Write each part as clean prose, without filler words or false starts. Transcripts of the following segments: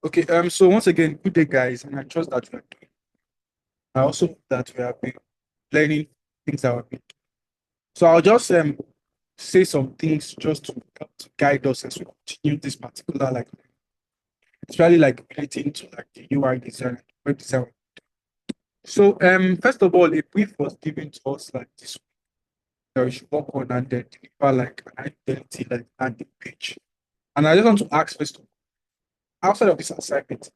Okay, so once again, good day, guys, and I trust that we are doing. I also hope that we have been learning things that we've been. So I'll just say some things just to help to guide us as we continue this particular especially like relating to like the UI design, web design. So first of all, a brief was given to us like this week that we should work on and then deliver like an identity like landing page. And I just want to ask first of all, outside of this assignment,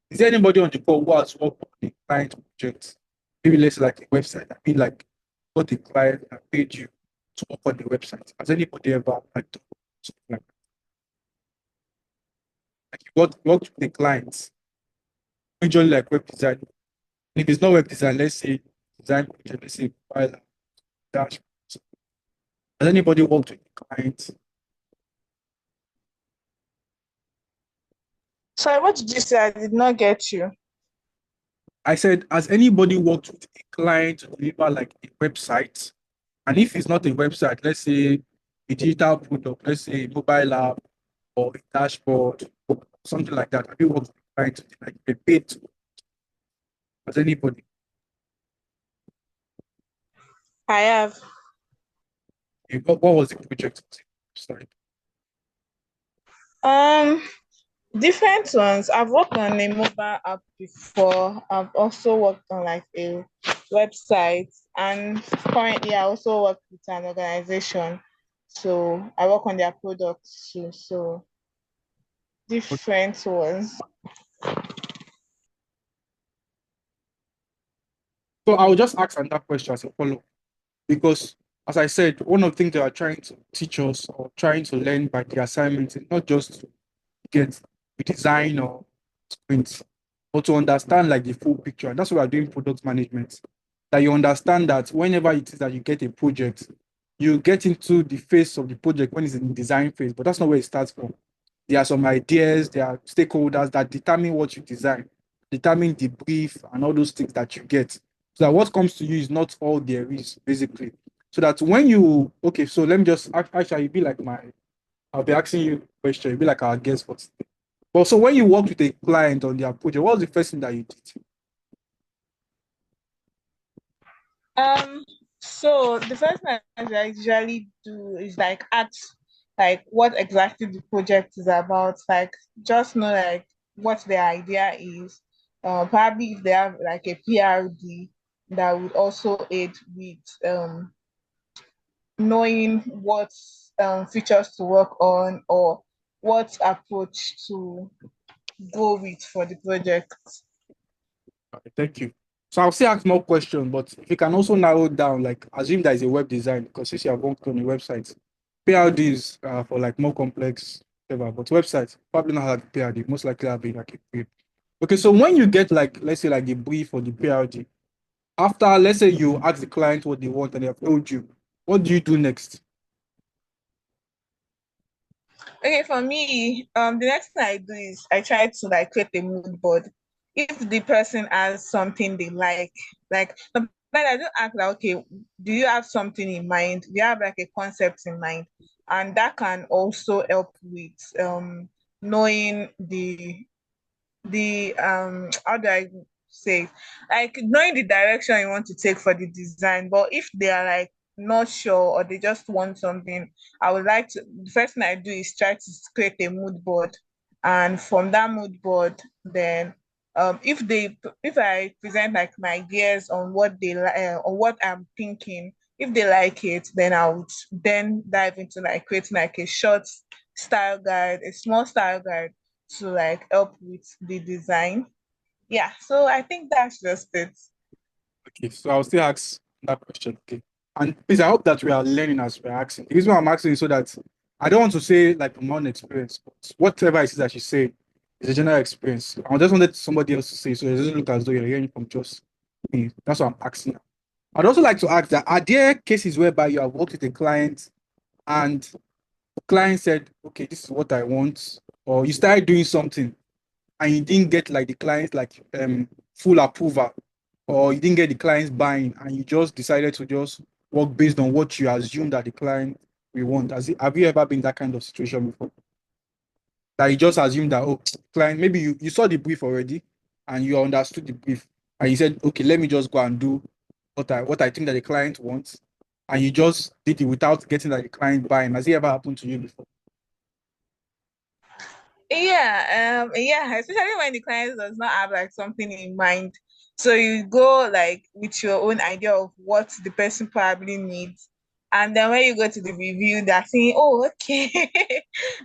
is there anybody on the call who has worked on a client project? Maybe let's say like a website. I mean, like what the client that paid you to work on the website. Has anybody ever like done something like you worked with the clients, usually like web design? And if it's not web design, let's say design project, let's say file dash. Has anybody worked with the client? Sorry, what did you say? I did not get you. I said, has anybody worked with a client to deliver like a website? And if it's not a website, let's say a digital product, let's say a mobile app or a dashboard or something like that. Have you worked with a client to like a paid to as anybody? I have. What was the project? Sorry. Um, Different ones. I've worked on a mobile app before. I've also worked on like a website, and currently I also work with an organization. So I work on their products too. So different ones. So I will just ask another question as a follow because as I said, one of the things they are trying to teach us or trying to learn by the assignment is not just to get the design or sprint, but to understand like the full picture. And that's why we're doing product management. That you understand that whenever it is that you get a project, you get into the phase of the project when it's in the design phase, but that's not where it starts from. There are some ideas, there are stakeholders that determine what you design, determine the brief and all those things that you get. So that what comes to you is not all there is, basically. So that when you okay, so let me just actually be like I'll be asking you a question, you'll be like our guest for today. But so when you work with a client on their project, what was the first thing that you did? Um, so the first thing I usually do is like ask like what exactly the project is about, like just know like what the idea is. Probably if they have like a PRD that would also aid with knowing what features to work on or what approach to go with for the project. Okay, thank you. So I'll still ask more questions, but if you can also narrow it down, like assume there is a web design, because since you have worked on a website, PRDs for like more complex whatever, but websites probably not have PRD, most likely have been like a brief. Okay, so when you get like let's say like the brief or the PRD, after let's say you ask the client what they want and they have told you, what do you do next? Okay, for me, the next thing I do is I try to like create a mood board. If the person has something they like sometimes I do ask like, okay, do you have something in mind? Do you have like a concept in mind? And that can also help with knowing the how do I say it? Like knowing the direction you want to take for the design. But if they are like not sure or they just want something, I would like to the first thing I do is try to create a mood board. And from that mood board, then if I present like my ideas on what they like on what I'm thinking, if they like it, then I would then dive into like creating like a short style guide, a small style guide to like help with the design. Yeah, so I think that's just it. Okay, so I'll still ask that question. Okay. And please, I hope that we are learning as we're asking. The reason why I'm asking is so that I don't want to say like from my own experience, but whatever it is that she say is a general experience. I just wanted somebody else to say, so it doesn't look as though you're hearing from just me. That's what I'm asking. I'd also like to ask that are there cases whereby you have worked with a client and the client said, okay, this is what I want, or you started doing something and you didn't get like the client's like full approval, or you didn't get the client's buying, and you just decided to just work based on what you assume that the client will want. Have you ever been in that kind of situation before? That you just assume that, oh, client, maybe you saw the brief already and you understood the brief and you said, okay, let me just go and do what I think that the client wants. And you just did it without getting that the client buying. Has it ever happened to you before? Yeah, especially when the client does not have like something in mind. So you go like with your own idea of what the person probably needs. And then when you go to the review, they're saying, oh, okay,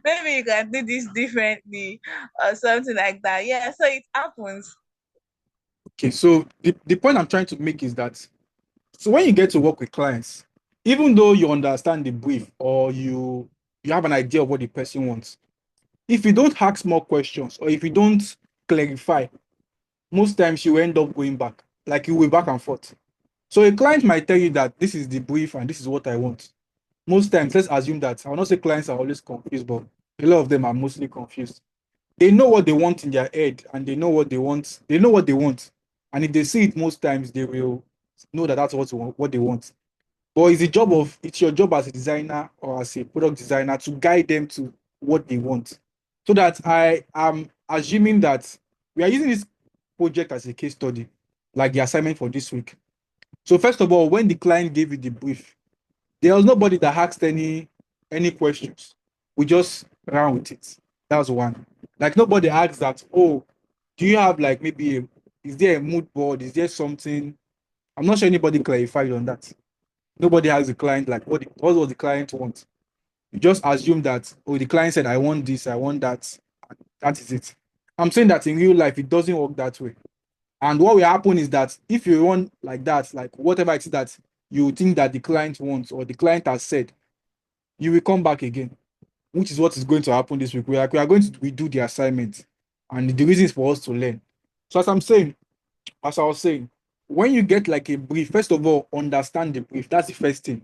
maybe you can do this differently or something like that. Yeah, so it happens. Okay, so the point I'm trying to make is that, so when you get to work with clients, even though you understand the brief or you have an idea of what the person wants, if you don't ask more questions or if you don't clarify, most times you end up going back, like you will back and forth. So a client might tell you that this is the brief and this is what I want. Most times, let's assume that, I will not say clients are always confused, but a lot of them are mostly confused. They know what they want in their head and they know what they want. They know what they want. And if they see it most times, they will know that that's what they want. But it's your job as a designer or as a product designer to guide them to what they want. So that I am assuming that we are using this project as a case study, like the assignment for this week. So first of all, when the client gave you the brief, there was nobody that asked any questions. We just ran with it. That was one. Like nobody asked that, oh, do you have like is there a mood board? Is there something? I'm not sure anybody clarified on that. Nobody has the client like what was the client want? You just assume that, oh, the client said, I want this, I want that. That is it. I'm saying that in real life, it doesn't work that way. And what will happen is that if you want like that, like whatever it is that you think that the client wants or the client has said, you will come back again, which is what is going to happen this week. We are going to redo the assignment, and the reason is for us to learn. So as I was saying, when you get like a brief, first of all, understand the brief. That's the first thing.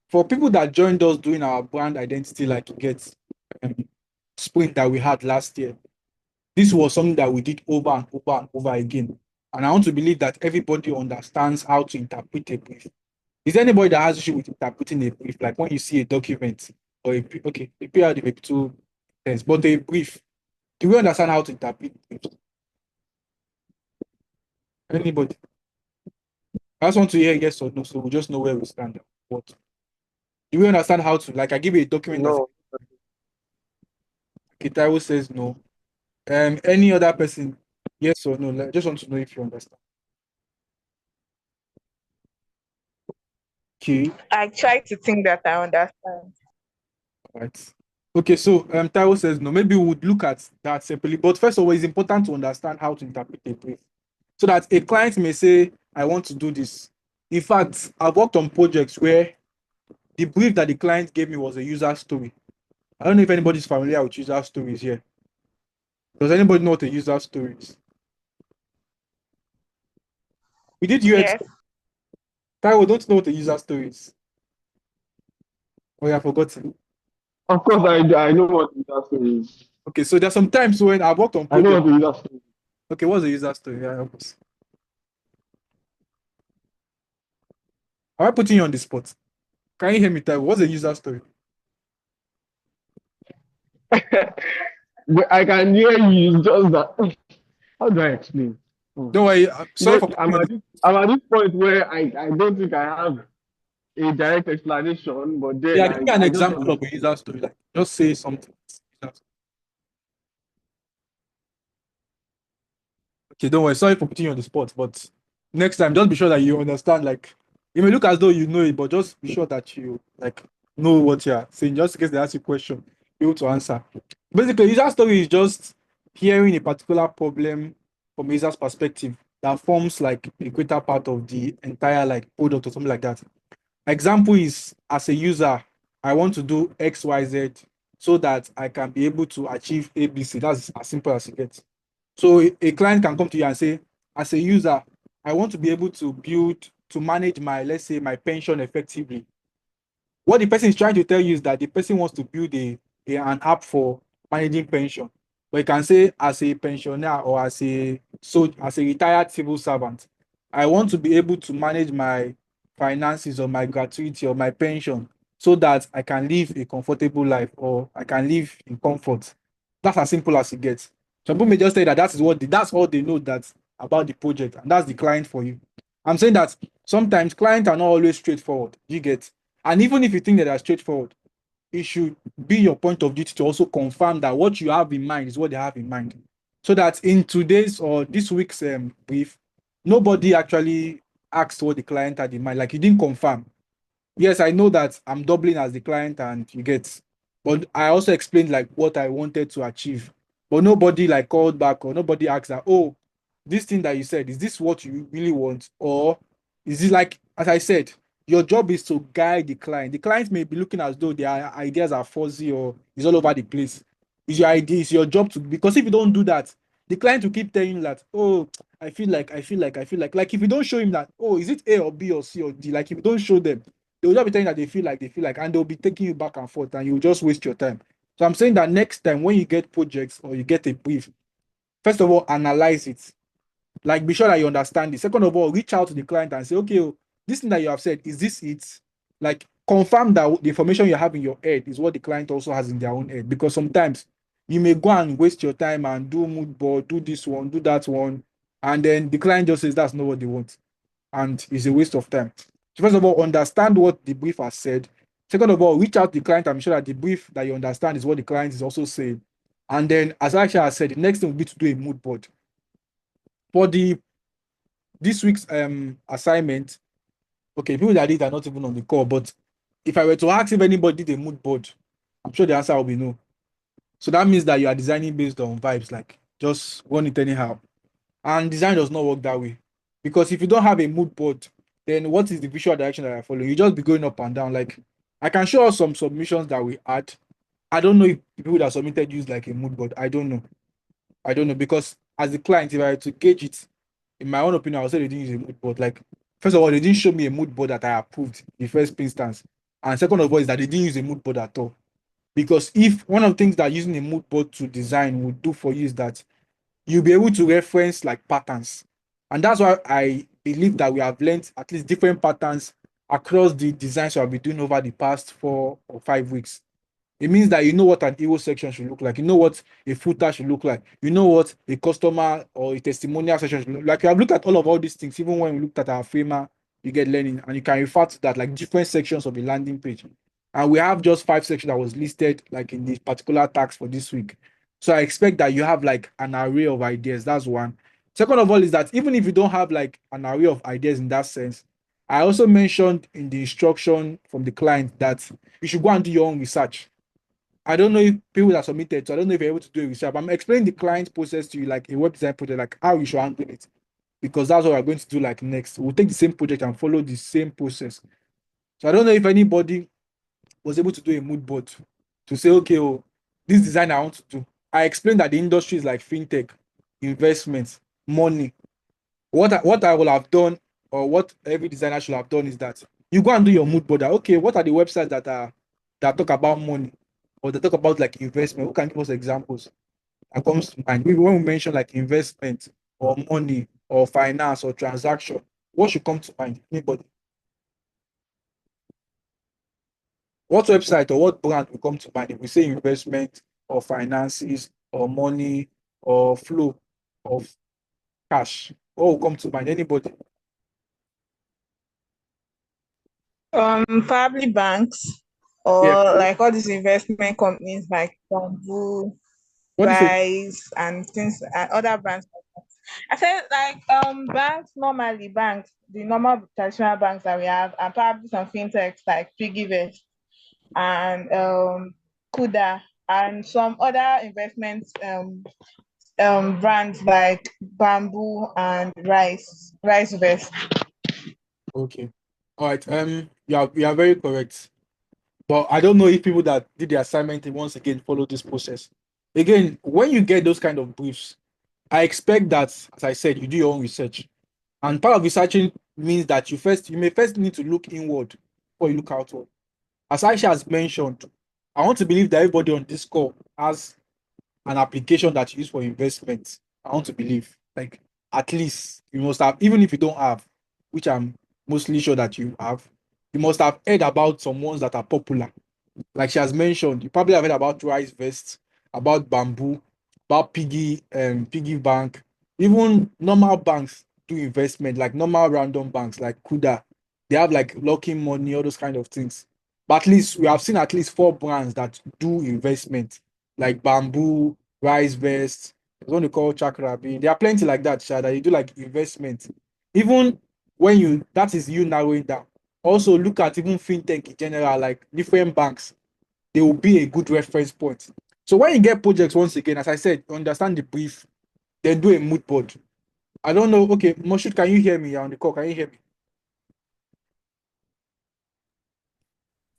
For people that joined us doing our brand identity, like you get um, sprint that we had last year, this was something that we did over and over and over again. And I want to believe that everybody understands how to interpret a brief. Is there anybody that has issue with interpreting a brief? Like when you see a document or okay, a PRD maybe two things, but a brief, do we understand how to interpret briefs? Anybody? I just want to hear yes or no, so we just know where we stand. What do we understand how to, like, I give you a document that's No, Kitaiwo says no. Any other person, yes or no? Like, just want to know if you understand. Okay, I try to think that I understand. right. Okay, so Taiwo says no. Maybe we would look at that separately. But first of all, it's important to understand how to interpret a brief. So that a client may say, I want to do this. In fact, I've worked on projects where the brief that the client gave me was a user story. I don't know if anybody's familiar with user stories here. Does anybody know what a user story is? We did UX. Yes. Taiwo, don't know what a user story is. Oh, yeah, I forgot. of course I know what the user story is. Okay, so there's some times when I've worked on I know what projects. the user story is. Okay, what's a user story? Yeah, help us. Am I putting you on the spot? Can you hear me, Taiwo? What's a user story? But I can hear you, it's just that. How do I explain? Don't worry. You Sorry know, for putting you on the I'm at this point where I don't think I have a direct explanation, but then Yeah, give me an I just example of understand. a user story. Like, just say something. Okay, don't worry. Sorry for putting you on the spot, but next time, just be sure that you understand. Like, it may look as though you know it, but just be sure that you like know what you're saying. Just in case they ask you a question, be able to answer. Basically, user story is just hearing a particular problem from a user's perspective that forms like a greater part of the entire like product or something like that. Example is, as a user, I want to do XYZ so that I can be able to achieve ABC. That's as simple as it gets. So a client can come to you and say, as a user, I want to be able to manage my, let's say, my pension effectively. What the person is trying to tell you is that the person wants to build an app for managing pension. But you can say, as a pensioner or as a retired civil servant, I want to be able to manage my finances or my gratuity or my pension so that I can live a comfortable life or I can live in comfort. That's as simple as it gets. Some people may just say that that's all they know that about the project, and that's the client for you. I'm saying that sometimes clients are not always straightforward. You get, and even if you think that they're straightforward, it should be your point of duty to also confirm that what you have in mind is what they have in mind. So that in today's or this week's brief, nobody actually asked what the client had in mind. Like you didn't confirm. Yes, I know that I'm doubling as the client and you get, but I also explained like what I wanted to achieve. But nobody like called back or nobody asked that, oh, this thing that you said, is this what you really want? Or is it like, as I said, your job is to guide the client. The client may be looking as though their ideas are fuzzy or is all over the place. Is your idea, it's your job to, because if you don't do that, the client will keep telling you that, oh, like if you don't show him that, oh, is it A or B or C or D? Like if you don't show them, they'll just be telling that they feel like, and they'll be taking you back and forth, and you'll just waste your time. So I'm saying that next time when you get projects or you get a brief, first of all, analyze it. Like, be sure that you understand it. Second of all, reach out to the client and say, okay, oh, this thing that you have said, is this it? Like, confirm that the information you have in your head is what the client also has in their own head. Because sometimes you may go and waste your time and do mood board, do this one, do that one, and then the client just says that's not what they want, and it's a waste of time. So first of all, understand what the brief has said. Second of all, reach out to the client and be sure that the brief that you understand is what the client is also saying. And then, as Aisha has said, the next thing will be to do a mood board. For this week's assignment, okay, people that did are not even on the call, but if I were to ask if anybody did a mood board, I'm sure the answer will be no. So that means that you are designing based on vibes, like just run it anyhow. And design does not work that way. Because if you don't have a mood board, then what is the visual direction that I follow? You just be going up and down. Like, I can show us some submissions that we had. I don't know if people that submitted use like a mood board. I don't know. Because as a client, if I were to gauge it, in my own opinion, I would say they didn't use a mood board. Like, first of all, they didn't show me a mood board that I approved in the first instance. And second of all, is that they didn't use a mood board at all. Because if one of the things that using a mood board to design would do for you is that you'll be able to reference like patterns. And that's why I believe that we have learned at least different patterns across the designs we've been doing over the past 4 or 5 weeks. It means that you know what an hero section should look like. You know what a footer should look like. You know what a customer or a testimonial section should look like. You have looked at all these things, even when we looked at our framer, you get learning, and you can refer to that like different sections of a landing page. And we have just 5 sections that was listed like in this particular tax for this week. So I expect that you have like an array of ideas. That's one. Second of all, is that even if you don't have like an array of ideas in that sense, I also mentioned in the instruction from the client that you should go and do your own research. I don't know if people that submitted, so I don't know if you're able to do a research. I'm explaining the client process to you, like a web design project, like how you should handle it, because that's what we're going to do. Like next, we'll take the same project and follow the same process. So I don't know if anybody was able to do a mood board to say, okay, oh, this design I want to do. I explained that the industry is like fintech, investments, money. What I will have done, or what every designer should have done, is that you go and do your mood board. Okay, what are the websites that talk about money, or they talk about like investment? Who can give us examples that comes to mind? When we mention like investment or money or finance or transaction, what should come to mind? Anybody? What website or what brand will come to mind if we say investment or finances or money or flow of cash? What will come to mind? Anybody? Probably banks Yeah. or like all these investment companies like Bamboo, What is it? Rise, and things and other brands. I said like banks, normally banks, the normal traditional banks that we have, and probably some fintechs like Piggyvest and Kuda, and some other investment brands like Bamboo and Rice Vest. Okay. All right. You are very correct. But I don't know if people that did the assignment once again follow this process. Again, when you get those kind of briefs, I expect that, as I said, you do your own research. And part of researching means that you may first need to look inward before you look outward. As Aisha has mentioned, I want to believe that everybody on this call has an application that you use for investment. I want to believe, like, at least you must have, even if you don't have, which I'm mostly sure that you have, you must have heard about some ones that are popular. Like she has mentioned, you probably have heard about Rice Vest about Bamboo, about Piggy Bank. Even normal banks do investment, like normal random banks like Kuda. They have like locking money, all those kind of things. But at least we have seen at least four brands that do investment, like Bamboo, Rise Vest, there's one they call Chakrabi. There are plenty like that, Sha, that you do like investment. Even when you that is you narrowing down. Also look at even fintech in general, like different banks, they will be a good reference point. So when you get projects, once again, as I said, understand the brief, then do a mood board. I don't know. Okay, Moshood, can you hear me? You're on the call. Can you hear me?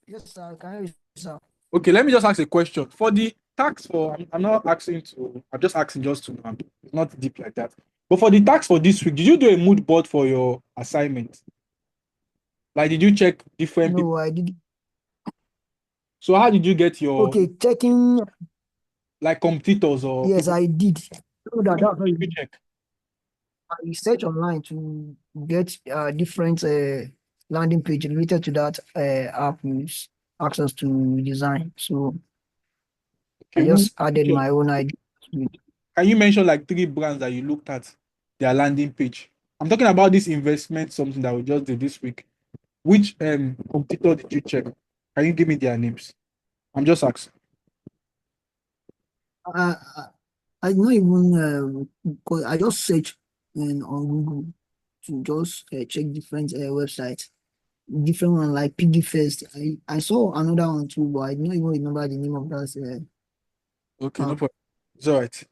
Yes, sir. Can you, sir? Okay, let me just ask a question. For the tax for, I'm not asking to, I'm just asking just to, it's not deep like that. But for the tax for this week, did you do a mood board for your assignment? Like, did you check different people? No, I did. So how did you get your, Okay, checking. like, competitors or Yes, people? I did. So that, that's why Did you check? I research online to get different landing page related to that app use access to design. So Okay, I who, just added my own idea to it. can you mention like three brands that you looked at their landing page? I'm talking about this investment, something that we just did this week. Which competitor did you check? Can you give me their names? I'm just asking. Uh, I not even because I just search on Google to just check different websites. Different one like Piggy Fest. I saw another one too, but I don't even remember the name of that Okay, no app. problem. It's all right.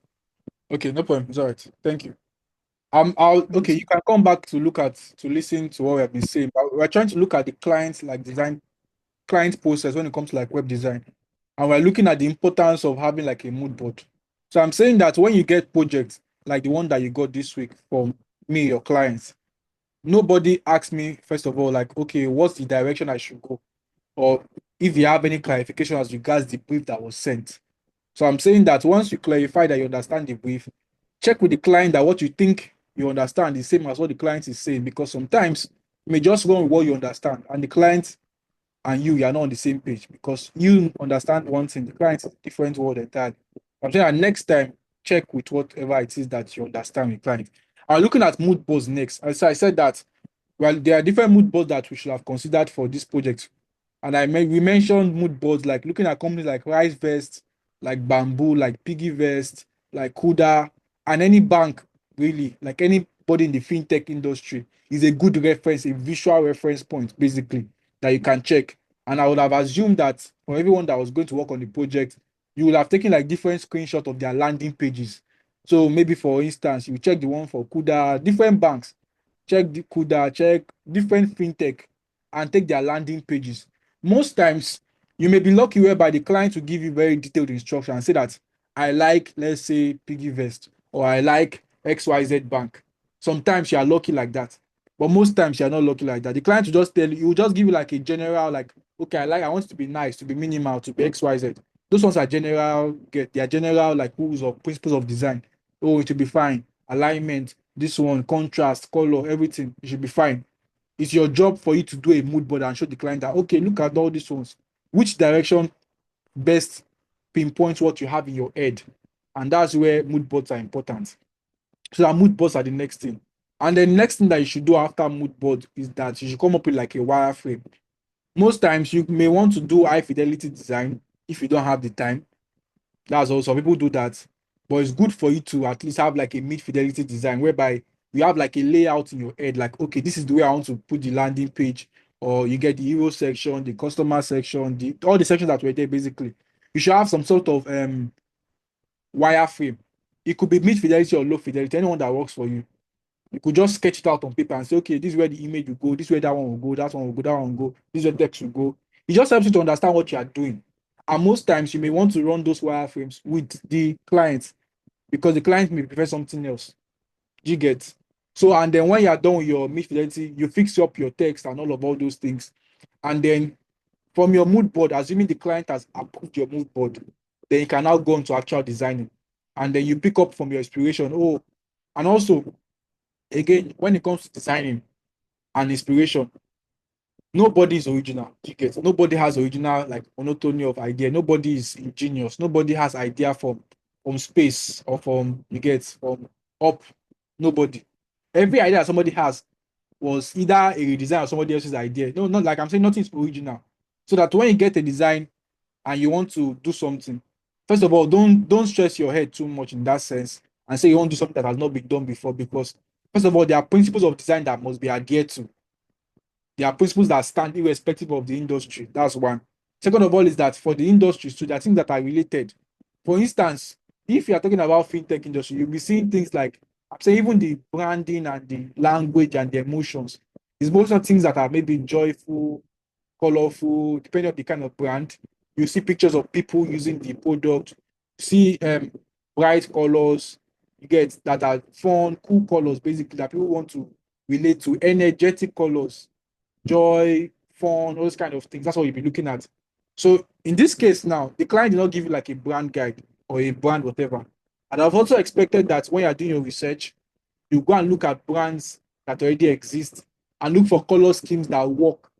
Okay, no problem. It's all right. Thank you. I'll okay. Thank you. You can come back to look at to listen to what we have been saying. But we're trying to look at the client like design client process when it comes to like web design, and we're looking at the importance of having like a mood board. So I'm saying that when you get projects like the one that you got this week from me, your clients, nobody asked me first of all like, okay, what's the direction I should go, or if you have any clarification as regards the brief that was sent. So I'm saying that once you clarify that you understand the brief, check with the client that what you think you understand is same as what the client is saying, because sometimes you may just go with what you understand and the client and you are not on the same page because you understand one thing, the client is a different word entirely. I'm saying that next time, check with whatever it is that you understand with client. I'm looking at mood boards next. As I said that, well, there are different mood boards that we should have considered for this project. And we mentioned mood boards like looking at companies like Rice Vest, like Bamboo, like Piggy Vest, like Kuda, and any bank really, like anybody in the fintech industry is a good reference, a visual reference point basically that you can check. And I would have assumed that for everyone that was going to work on the project, you will have taken like different screenshots of their landing pages. So maybe for instance, you check the one for Kuda, different banks, check the Kuda, check different fintech, and take their landing pages. Most times, you may be lucky whereby the client will give you very detailed instruction and say that I like, let's say, PiggyVest or I like XYZ Bank. Sometimes you are lucky like that, but most times you are not lucky like that. The client will just tell you, he will just give you like a general, like, okay, I want it to be nice, to be minimal, to be XYZ. Those ones are general, they are general like rules or principles of design. Oh, it will be fine. Alignment, this one, contrast, color, everything, it should be fine. It's your job for you to do a mood board and show the client that, okay, look at all these ones. Which direction best pinpoints what you have in your head? And that's where mood boards are important. So that mood boards are the next thing. And the next thing that you should do after mood board is that you should come up with like a wireframe. Most times you may want to do high fidelity design if you don't have the time. That's all. Some people do that, but it's good for you to at least have like a mid fidelity design whereby you have like a layout in your head, like, okay, this is the way I want to put the landing page, or you get the hero section, the customer section, the all the sections that were there basically. You should have some sort of wireframe. It could be mid fidelity or low fidelity, anyone that works for you. You could just sketch it out on paper and say, okay, this is where the image will go, this is where that one will go, that one will go, that one will go, this is where text will go. It just helps you to understand what you are doing. And most times you may want to run those wireframes with the client because the client may prefer something else. Do you get? So, and then when you are done with your mid fidelity, you fix up your text and all those things. And then from your mood board, assuming the client has approved your mood board, then you can now go into actual designing. And then you pick up from your inspiration. Oh, and also again, when it comes to designing and inspiration, nobody is original. You get nobody has original like monotony of idea. Nobody is ingenious. Nobody has idea from space or from you get from up. Nobody. Every idea that somebody has was either a redesign or somebody else's idea. No, not like I'm saying nothing is original. So that when you get a design and you want to do something, first of all, don't stress your head too much in that sense and say you want to do something that has not been done before because first of all, there are principles of design that must be adhered to. There are principles that stand irrespective of the industry. That's one. Second of all, is that for the industries too, there are things that are related. For instance, if you are talking about fintech industry, you'll be seeing things like I'm saying even the branding and the language and the emotions. It's most of things that are maybe joyful, colorful, depending on the kind of brand. You see pictures of people using the product, see bright colors, you get that are fun, cool colors, basically that people want to relate to, energetic colors, joy, fun, all those kind of things. That's what you'll be looking at. So in this case now, the client did not give you like a brand guide or a brand whatever. And I've also expected that when you're doing your research, you go and look at brands that already exist and look for color schemes that work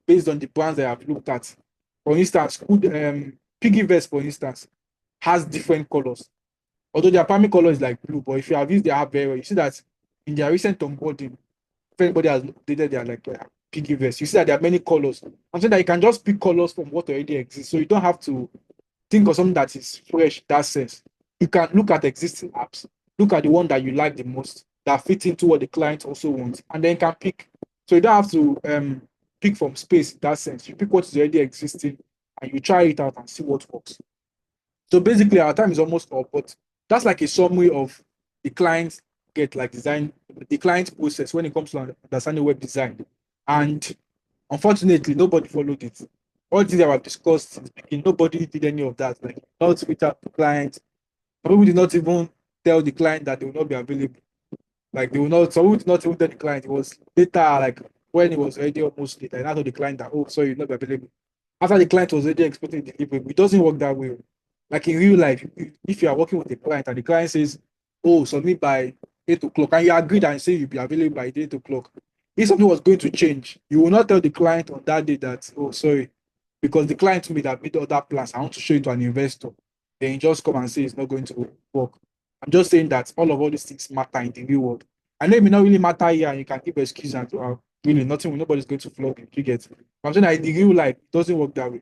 based on the brands that I've looked at. For instance, Piggyverse, for instance, has different colors. Although their primary color is like blue, but if you have used their app very well, you see that in their recent onboarding, if anybody has updated their like Piggyverse, you see that there are many colors. I'm saying that you can just pick colors from what already exists. So you don't have to think of something that is fresh in that sense. You can look at existing apps, look at the one that you like the most, that fit into what the client also wants, and then you can pick. So you don't have to pick from space in that sense. You pick what is already existing and you try it out and see what works. So basically, our time is almost up, but that's like a summary of the client get like design, the client process when it comes to understanding web design. And unfortunately, nobody followed it. All things that were discussed in the beginning, nobody did any of that. Like not reach out to clients. Some people did not even tell the client that they will not be available. Like they will not, some people did not even tell the client. It was later, like when it was already almost late, and I told the client that, oh, sorry, you'll not be available. After the client was already expecting delivery, it doesn't work that way. Like in real life, if you are working with a client and the client says, oh, submit by 8 o'clock, and you agreed and say you'll be available by 8 o'clock, if something was going to change, you will not tell the client on that day that, oh, sorry, because the client may have made other plans. I want to show it to an investor. Then you just come and say it's not going to work. I'm just saying that all these things matter in the real world. I know it may not really matter here, and you can give excuses and really nothing, nobody's going to flog you. You get. I'm saying that in the real life, it doesn't work that way.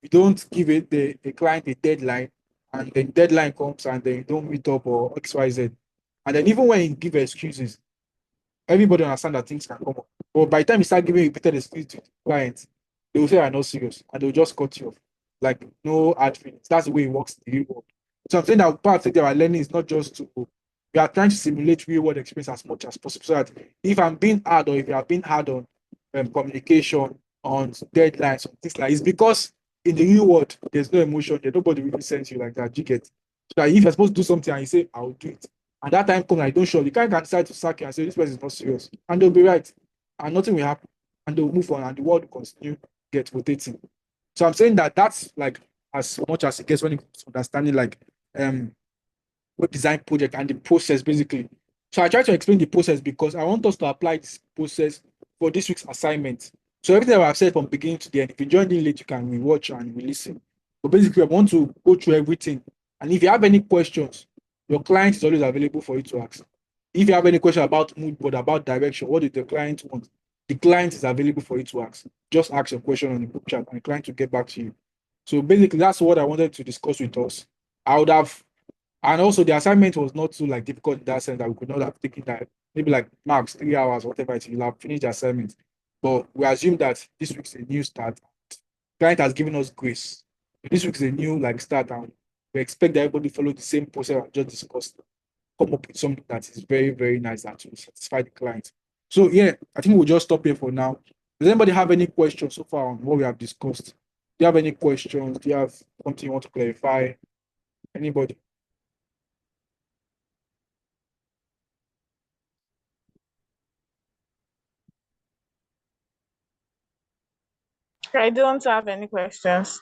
You don't give it the client a deadline, and then deadline comes and then you don't meet up or XYZ. And then even when you give excuses, everybody understand that things can come up. But by the time you start giving repeated excuses to the client, they will say you're not serious and they'll just cut you off. Like no hard feelings. That's the way it works in the real world. So I'm saying that part of our learning is not just to we are trying to simulate real world experience as much as possible. So that if I'm being hard or if you are being hard on communication, on deadlines, on things like it's because in the real world there's no emotion there. Nobody really sends you like that. You get so that if you're supposed to do something and you say, I'll do it, and that time comes, I don't show. The guy can decide to sack you and say this person is not serious, and they'll be right, and nothing will happen, and they'll move on, and the world will continue get rotating. So I'm saying that that's like as much as it gets when it comes to understanding like web design project and the process basically. So I try to explain the process because I want us to apply this process for this week's assignment. So everything I've said from beginning to the end, if you joined in late, you can rewatch and re-listen. But basically, I want to go through everything. And if you have any questions, your client is always available for you to ask. If you have any question about mood board, about direction, what did the client want? The client is available for you to ask. Just ask your question on the group chat and the client will get back to you. So basically, that's what I wanted to discuss with us. I would have, and also the assignment was not too like difficult in that sense that we could not have taken that maybe like max 3 hours, whatever it is, you'll have finished the assignment. But we assume that this week's a new start. Client has given us grace. This week is a new like start, and we expect that everybody follow the same process I just discussed. Come up with something that is very, very nice that will satisfy the client. So yeah, I think we'll just stop here for now. Does anybody have any questions so far on what we have discussed? Do you have any questions? Do you have something you want to clarify? Anybody? I don't have any questions.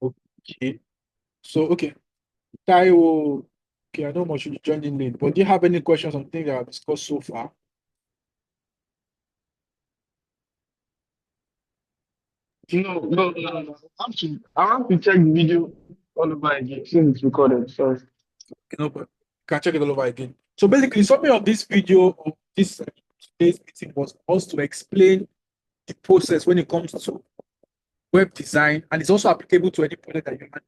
Okay. So okay. Taiwo, okay, I know much you joined in late, but do you have any questions on things that I've discussed so far? No. I have to check the video all over again since it's recorded. So But you can check it all over again. So basically, summary of this video of this today's meeting was also to explain the process when it comes to web design, and it's also applicable to any project that you have.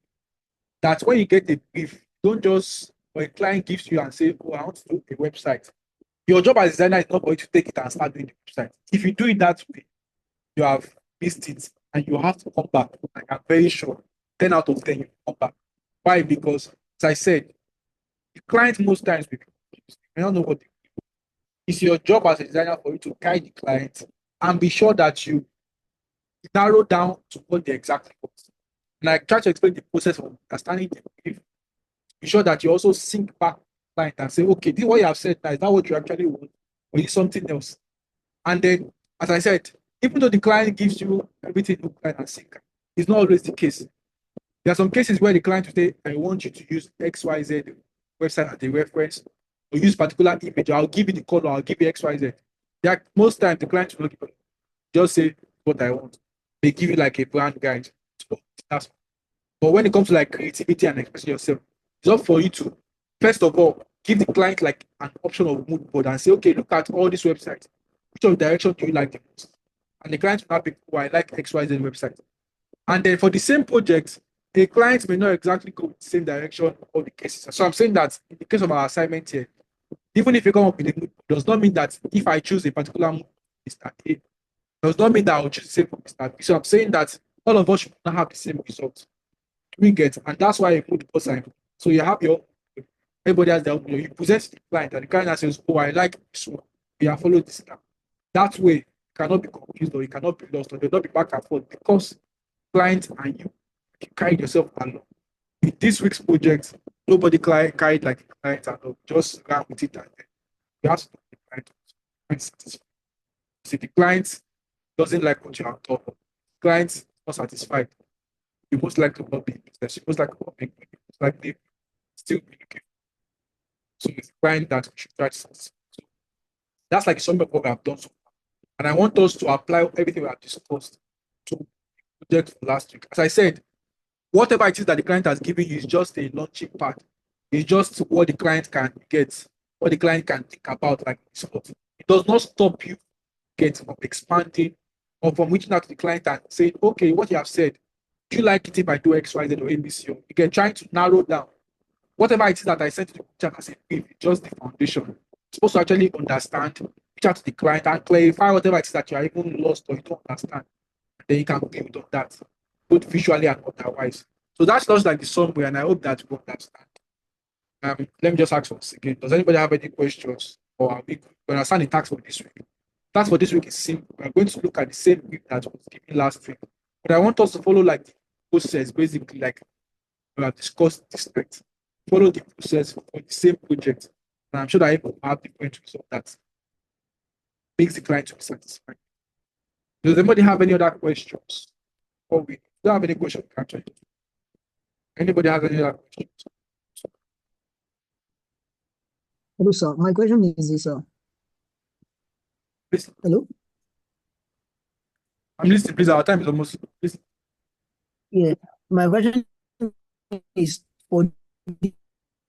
That when you get a brief, don't just when a client gives you and say, "Oh, I want to do a website." Your job as a designer is not going to take it and start doing the website. If you do it that way, you have missed it, and you have to come back. Like, I'm very sure 10 out of 10 you come back. Why? Because as I said, the client most times will be confused. They may not know what they do. It's your job as a designer for you to guide the client and be sure that you narrow down to what they exactly want. And I try to explain the process of understanding the brief. Be sure that you also sync back to the client and say, okay, this is what you have said now. Is that what you actually want? Or is it something else? And then, as I said, even though the client gives you everything you can and sync, it's not always the case. There are some cases where the client will say, I want you to use XYZ website as a reference, or use particular image, or I'll give you the color, I'll give you XYZ. Most times the client will not give you, just say what I want. They give you like a brand guide. But when it comes to like creativity and expressing yourself, it's up for you to, first of all, give the client like an option of mood board and say, okay, look at all these websites. Which of the direction do you like the most? And the client will not be, oh, I like XYZ website. And then for the same project, the client may not exactly go with the same direction in all the cases. So I'm saying that in the case of our assignment here, even if you come up with a mood, does not mean that if I choose a particular mood, Mr. A, does not mean that I'll choose the same for Mr. B. So I'm saying that all of us should not have the same result. We get, and that's why I put the sign. So you have your, everybody has their own, you present to the client, and the client says, oh, I like this one. We have followed this now. That way, you cannot be confused or you cannot be lost or you'll not be back and forth because client and you carried yourself along. In this week's project, nobody carried like the client along, just ran with it and then you have to do the client. See, the client doesn't like what you have done. The client is not satisfied. You most likely will not be in business. You most likely will not make money. You most likely still be looking. So it's the client that we should try to satisfy. So that's like some of what we have done so far. And I want us to apply everything we have discussed to the project for last week. As I said, whatever it is that the client has given you is just a launching pad. It's just what the client can get, what the client can think about, like this. It does not stop you from expanding or from reaching out to the client and saying, okay, what you have said, do you like it if I do X, Y, Z, or ABC? You can try to narrow down whatever it is that I sent to the teacher as a brief, it's just the foundation. You're supposed to actually understand, reach out to the client and clarify whatever it is that you are even lost or you don't understand. Then you can build on that, both visually and otherwise. So that's just like the summary, and I hope that you understand. Let me just ask once again. Does anybody have any questions? Or are we understand the task for this week? Task for this week is simple. We're going to look at the same brief that was given last week. But I want us to follow like the process, basically, like we have discussed this night. Follow the process for the same project. And I'm sure that people have different results that makes the client to be satisfied. Does anybody have any other questions? Or we don't have any questions, actually. Anybody has any other questions? Hello, sir. My question is this, sir. Please, Hello? I'm listening, please. Our time is almost. Please. Yeah. My question is for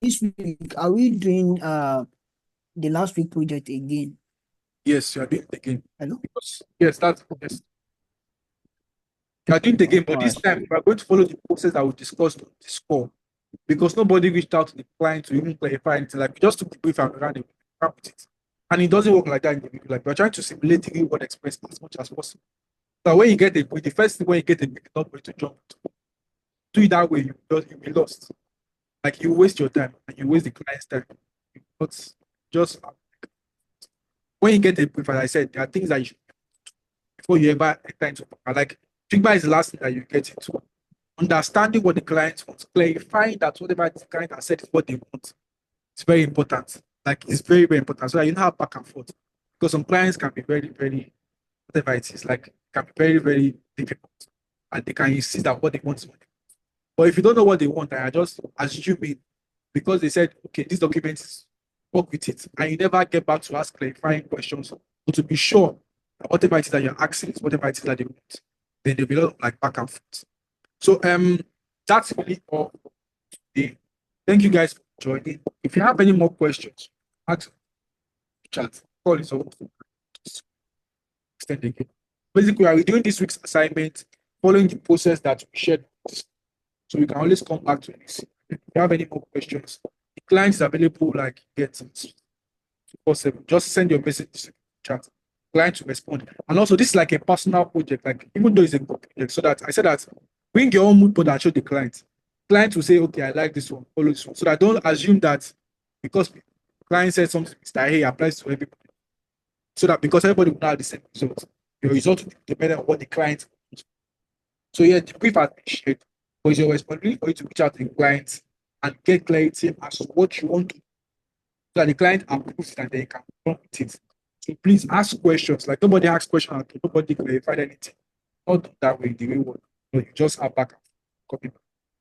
this week, are we doing the last week project again? Yes, you are doing it again. Hello? Yes, that's yes. You are doing it again, but All this right. time we are going to follow the process that we discussed on this call. Because nobody reached out to the client to even clarify anything. Like we just took the brief and ran with it. And it doesn't work like that in the video. Like we're trying to simulate the real world express as much as possible. So when you get a brief, the first thing when you get a brief, not going to jump to do it that way, you'll be lost. Like you waste your time and you waste the client's time. But just when you get a brief, as I said, there are things that you should do before you ever enter into like Figma is the last thing that you get into. Understanding what the client wants, clarifying that whatever the client has said is what they want. It's very important. Like it's very, very important. So that you don't have back and forth. Because some clients can be very, very, whatever it is, like can be very, very difficult. And they can insist that what they want is what they want. But if you don't know what they want, I just assume it because they said, okay, this document is work with it. And you never get back to ask clarifying questions. So to be sure that whatever it is that you're asking is whatever it is that they want. then there'll be a lot of like back and forth. So that's really all for today. Thank you guys for joining. If you have any more questions, ask chat. Call is open. Extend again. Basically, are we doing this week's assignment following the process that we shared? So we can always come back to this. If you have any more questions, the client is available, like get it. 24/7. Just send your message to the chat. Client will respond. And also, this is like a personal project, like even though it's a group project, so that I said that bring your own mood board and show the client. Client will say, okay, I like this one, follow this one. So that don't assume that because client said something, that hey, applies to everybody. So that because everybody will not have the same result, your result will depend on what the client wants. So yeah, the brief has been shared, but it's your responsibility for you to reach out to the client and get clarity as to what you want to do, so that the client approves it and they can run with it. So please ask questions. Like nobody asks questions, nobody clarified anything. Not that way, the way work. No, you just have back and copy.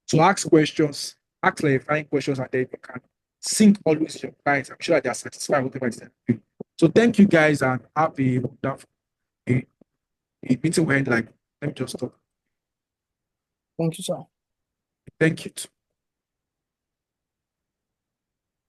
So ask questions, ask clarifying questions, and then you can sync always with your clients. I'm sure that they are satisfied with whatever is doing. So thank you guys and have a wonderful day. A meeting went like, let me just stop. Thank you, sir. Thank you too.